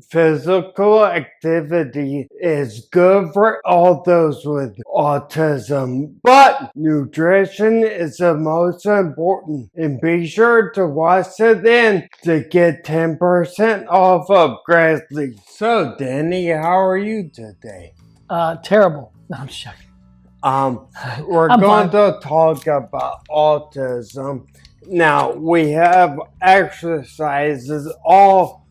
physical activity is good for all those with autism, but nutrition is the most important. And be sure to watch to the end to get 10% off of Grizzly. So, Danny, how are you today? Terrible. No, I'm just joking. We're going to talk about autism. Now, we have exercises all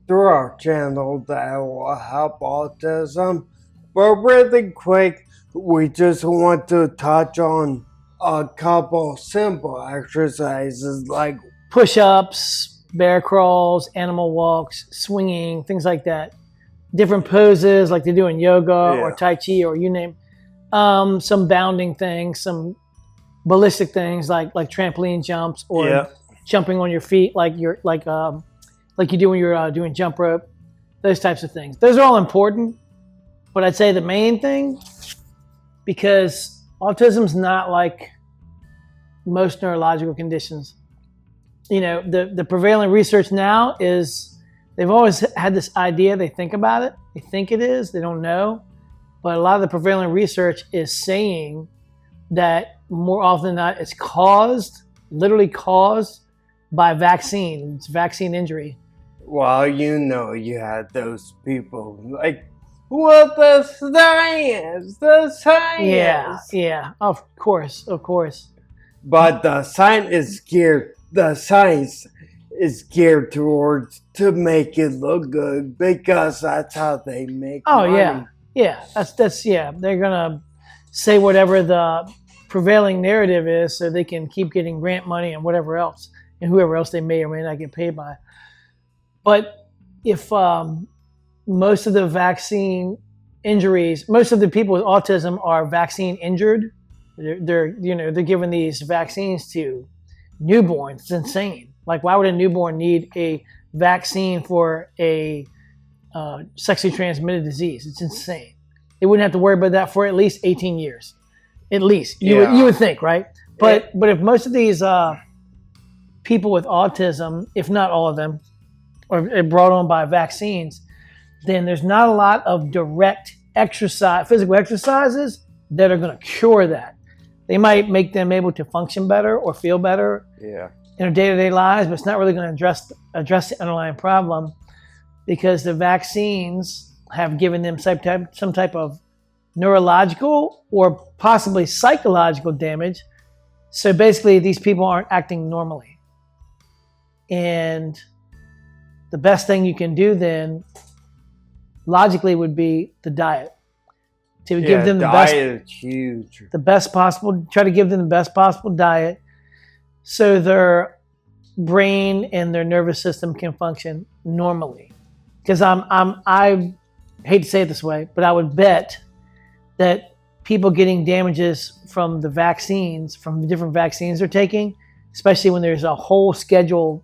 through our channel that will help autism. But really quick, we just want to touch on a couple simple exercises like push-ups, bear crawls, animal walks, swinging, things like that. Different poses like they do in yoga or Tai Chi or you name. Some bounding things, some ballistic things like trampoline jumps or jumping on your feet like you do when you're doing jump rope. Those types of things. Those are all important, but I'd say the main thing, because autism's not like most neurological conditions. You know, the prevailing research now is they've always had this idea, they think about it, they think it is, they don't know. But a lot of the prevailing research is saying that more often than not, it's literally caused by vaccine. It's vaccine injury. Well, you know, you had those people like, what the science? Yeah, of course. But the science is geared towards to make it look good because that's how they make money. Yeah, that's they're gonna say whatever the prevailing narrative is so they can keep getting grant money and whatever else, and whoever else they may or may not get paid by. But if most of the vaccine injuries, most of the people with autism are vaccine injured, they're giving these vaccines to newborns. It's insane. Like, why would a newborn need a vaccine for a sexually transmitted disease? It's insane. They wouldn't have to worry about that for at least 18 years. At least you would think, right? But if most of these people with autism, if not all of them, are brought on by vaccines, then there's not a lot of direct physical exercises that are going to cure that. They might make them able to function better or feel better in their day-to-day lives, but it's not really going to address the underlying problem, because the vaccines have given them some type of neurological or possibly psychological damage. So basically, these people aren't acting normally. And the best thing you can do then, logically, would be the diet. To give them diet is huge. Try to give them the best possible diet so their brain and their nervous system can function normally. Because I hate to say it this way, but I would bet that people getting damages from the vaccines, from the different vaccines they're taking, especially when there's a whole schedule,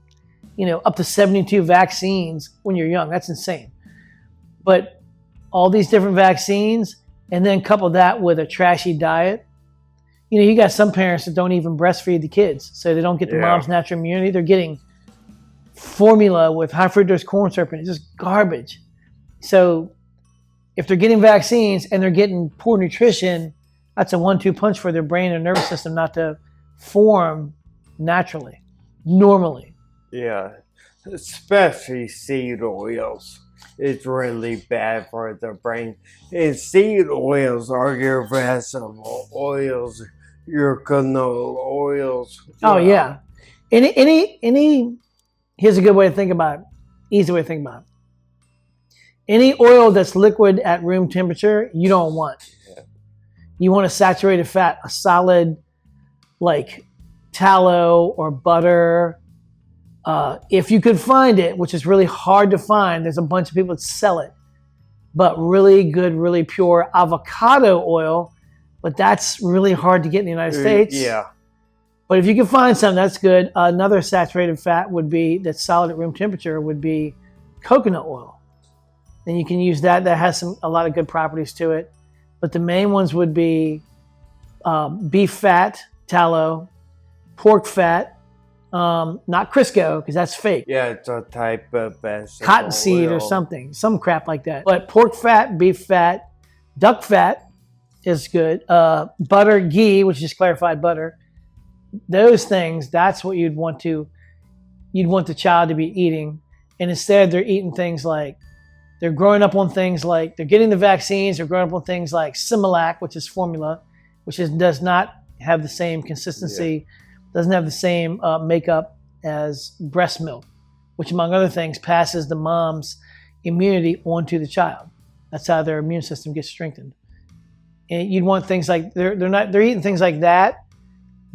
up to 72 vaccines when you're young, that's insane. But all these different vaccines, and then couple that with a trashy diet. You got some parents that don't even breastfeed the kids, so they don't get the mom's natural immunity. They're getting formula with high fructose corn syrup, and it's just garbage. So if they're getting vaccines and they're getting poor nutrition, that's a 1-2 punch for their brain and nervous system not to form naturally, normally. Yeah, especially seed oils. It's really bad for the brain. And seed oils are your vegetable oils, your canola oils. Oh yeah. Here's a good way to think about it. Easy way to think about it. Any oil that's liquid at room temperature, you don't want. Yeah. You want a saturated fat, a solid, like tallow or butter. If you could find it, which is really hard to find, there's a bunch of people that sell it. But really good, really pure avocado oil, but that's really hard to get in the United States. Yeah. But if you can find some, that's good. Another saturated fat that's solid at room temperature would be coconut oil. And you can use that. That has a lot of good properties to it. But the main ones would be beef fat, tallow, pork fat, Not Crisco, because that's fake. Yeah, it's a type of vegetable Cottonseed oil. or something, some crap like that. But pork fat, beef fat, duck fat is good. Butter, ghee, which is clarified butter. Those things, that's what you'd want the child to be eating. And instead they're eating things like, they're growing up on things like, they're getting the vaccines, they're growing up on things like Similac, which is formula, does not have the same consistency, doesn't have the same makeup as breast milk, which among other things passes the mom's immunity onto the child. That's how their immune system gets strengthened. And you'd want things like, they're eating things like that.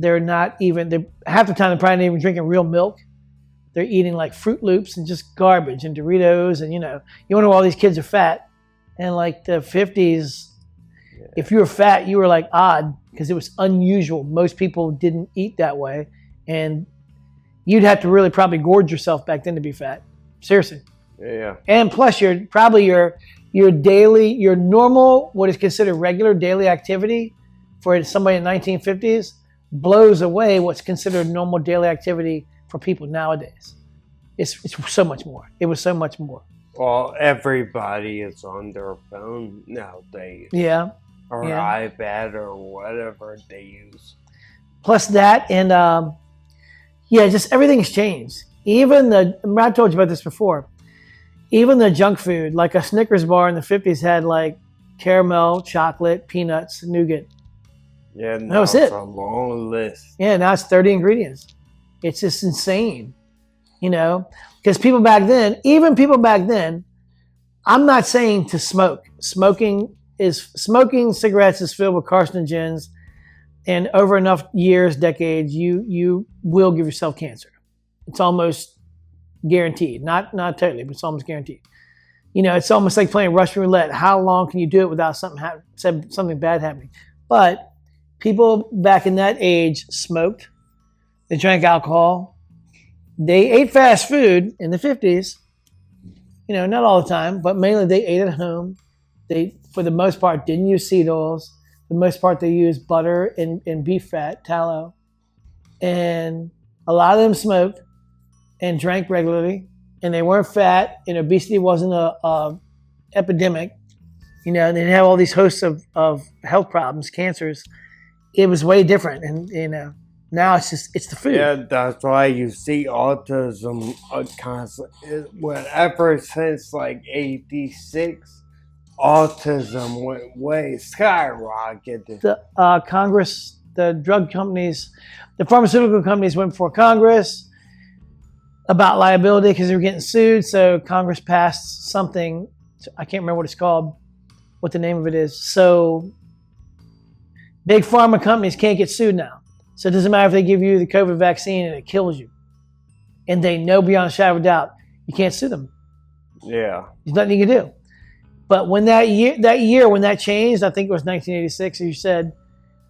Half the time they're probably not even drinking real milk. They're eating like Fruit Loops and just garbage and Doritos. And, you wonder why all these kids are fat. And like the 50s, if you were fat, you were like odd because it was unusual. Most people didn't eat that way. And you'd have to really probably gorge yourself back then to be fat. Seriously. Yeah. And plus your normal, what is considered regular daily activity for somebody in the 1950s blows away what's considered normal daily activity for people nowadays. It's so much more. It was so much more. Well, everybody is on their phone nowadays. Yeah. Or iPad or whatever they use. Plus that, and just everything's changed. I told you about this before. Even the junk food, like a Snickers bar in the 50s had like caramel, chocolate, peanuts, nougat. Yeah, that was it. It's a long list. Yeah, now it's 30 ingredients. It's just insane, because people back then, I'm not saying to smoke. Smoking cigarettes is filled with carcinogens, and over enough years, decades, you will give yourself cancer. It's almost guaranteed. Not totally, but it's almost guaranteed. It's almost like playing Russian roulette. How long can you do it without something bad happening? But people back in that age smoked. They drank alcohol. They ate fast food in the 50s. Not all the time, but mainly they ate at home. They, for the most part, didn't use seed oils. For the most part, they used butter and beef fat, tallow. And a lot of them smoked and drank regularly. And they weren't fat, and obesity wasn't a epidemic. They didn't have all these hosts of health problems, cancers. It was way different. And, now it's the food. Yeah, that's why you see autism constantly. Ever since like 86, autism went way skyrocketed. The Congress, the drug companies, the pharmaceutical companies went before Congress about liability because they were getting sued. So Congress passed something. I can't remember what it's called, what the name of it is. So big pharma companies can't get sued now. So it doesn't matter if they give you the COVID vaccine and it kills you. And they know beyond a shadow of a doubt, you can't sue them. Yeah. There's nothing you can do. But when that year when that changed, I think it was 1986, as you said,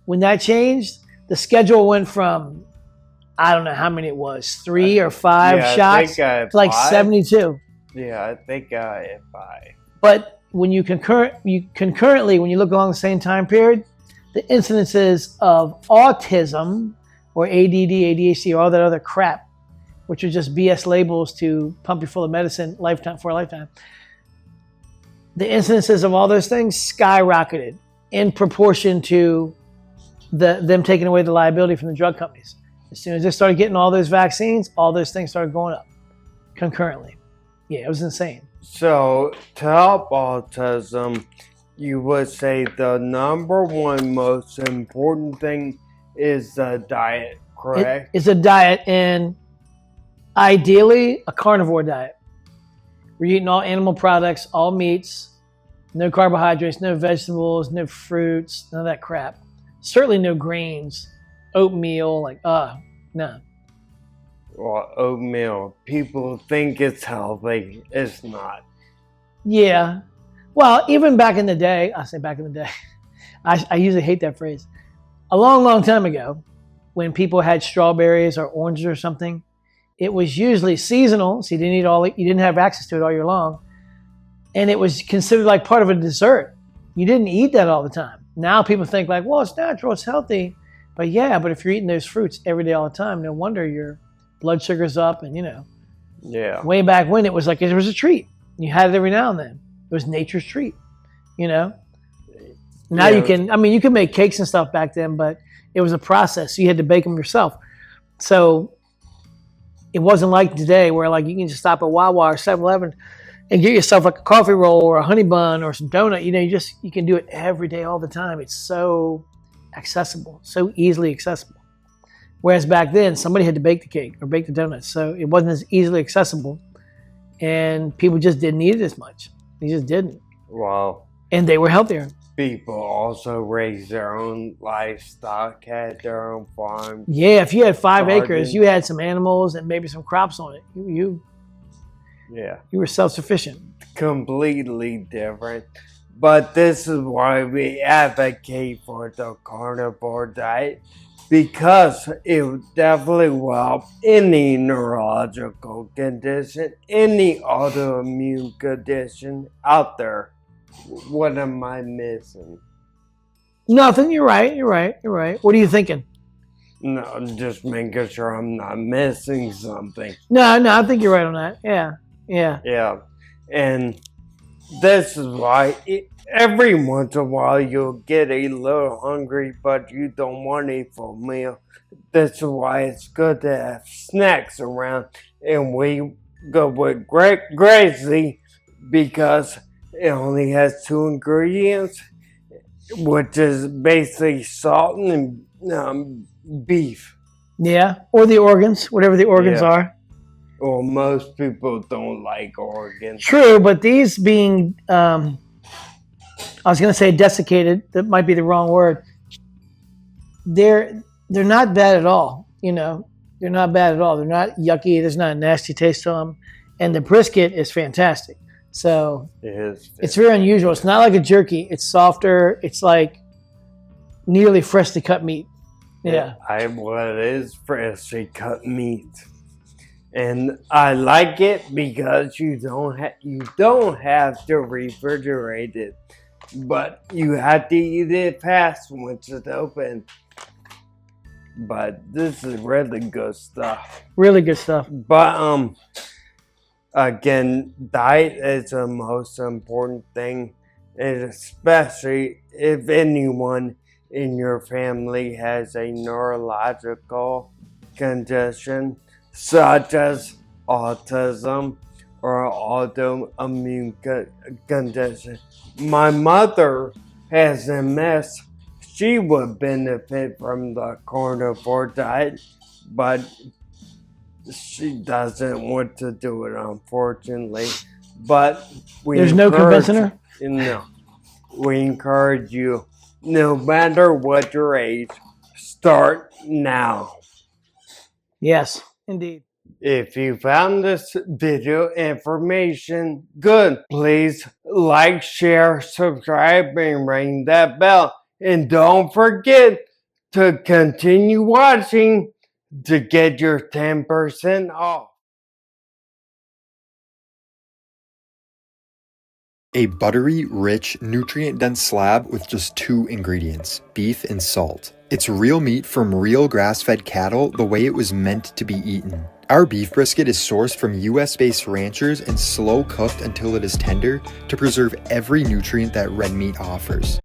when that changed, the schedule went from, I don't know how many it was, 3 or 5 shots to like 72. Yeah, I think I had 5. But when you concurrently, when you look along the same time period, the incidences of autism or ADD, ADHD, or all that other crap, which are just BS labels to pump you full of medicine for a lifetime, the incidences of all those things skyrocketed in proportion to them taking away the liability from the drug companies. As soon as they started getting all those vaccines, all those things started going up concurrently. Yeah, it was insane. So to help autism, you would say the number one most important thing is the diet, correct? It's a diet, and ideally a carnivore diet. We're eating all animal products, all meats, no carbohydrates, no vegetables, no fruits, none of that crap. Certainly no grains, oatmeal, no. Well, oatmeal, people think it's healthy. It's not. Yeah. Well, even back in the day, I say back in the day, I usually hate that phrase. A long, long time ago, when people had strawberries or oranges or something, it was usually seasonal, so you didn't have access to it all year long, and it was considered like part of a dessert. You didn't eat that all the time. Now people think well, it's natural, it's healthy, but if you're eating those fruits every day all the time, no wonder you're blood sugar's up, and Yeah. way back when it was like it was a treat. You had it every now and then. It was nature's treat, Now you can, you could make cakes and stuff back then, but it was a process. So you had to bake them yourself. So it wasn't like today where like you can just stop at Wawa or 7-Eleven and get yourself like a coffee roll or a honey bun or some donut. You can do it every day, all the time. It's so accessible, so easily accessible. Whereas back then, somebody had to bake the cake or bake the donuts. So it wasn't as easily accessible. And people just didn't eat it as much. They just didn't. Wow. And they were healthier. People also raised their own livestock, had their own farms. Yeah, if you had 5 acres, you had some animals and maybe some crops on it. You were self-sufficient. Completely different. But this is why we advocate for the carnivore diet, because it would definitely will help any neurological condition, any autoimmune condition out there. What am I missing? Nothing. You're right. What are you thinking? No, I'm just making sure I'm not missing something. No, I think you're right on that. Yeah. Yeah. And this is why every once in a while you'll get a little hungry, but you don't want a full meal. This is why it's good to have snacks around. And we go with Gracie because it only has 2 ingredients, which is basically salt and beef. Yeah, or the organs, whatever the organs are. Well, most people don't like organs. True, but these being, I was going to say desiccated. That might be the wrong word. They're not bad at all. They're not bad at all. They're not yucky. There's not a nasty taste to them, and the brisket is fantastic. So it's very unusual. It's not like a jerky. It's softer. It's like nearly freshly cut meat. Yeah. It is freshly cut meat. And I like it because you don't have to refrigerate it, but you have to eat it fast once it's open. But this is really good stuff. Really good stuff. But again, diet is the most important thing, and especially if anyone in your family has a neurological condition, such as autism or autoimmune condition. My mother has MS. She would benefit from the carnivore diet, but she doesn't want to do it, unfortunately. But there's no convincing her? No. We encourage you, no matter what your age, start now. Yes. Indeed. If you found this video information good, please like, share, subscribe, and ring that bell. And don't forget to continue watching to get your 10% off. A buttery, rich, nutrient-dense slab with just 2 ingredients, beef and salt. It's real meat from real grass-fed cattle the way it was meant to be eaten. Our beef brisket is sourced from US-based ranchers and slow cooked until it is tender to preserve every nutrient that red meat offers.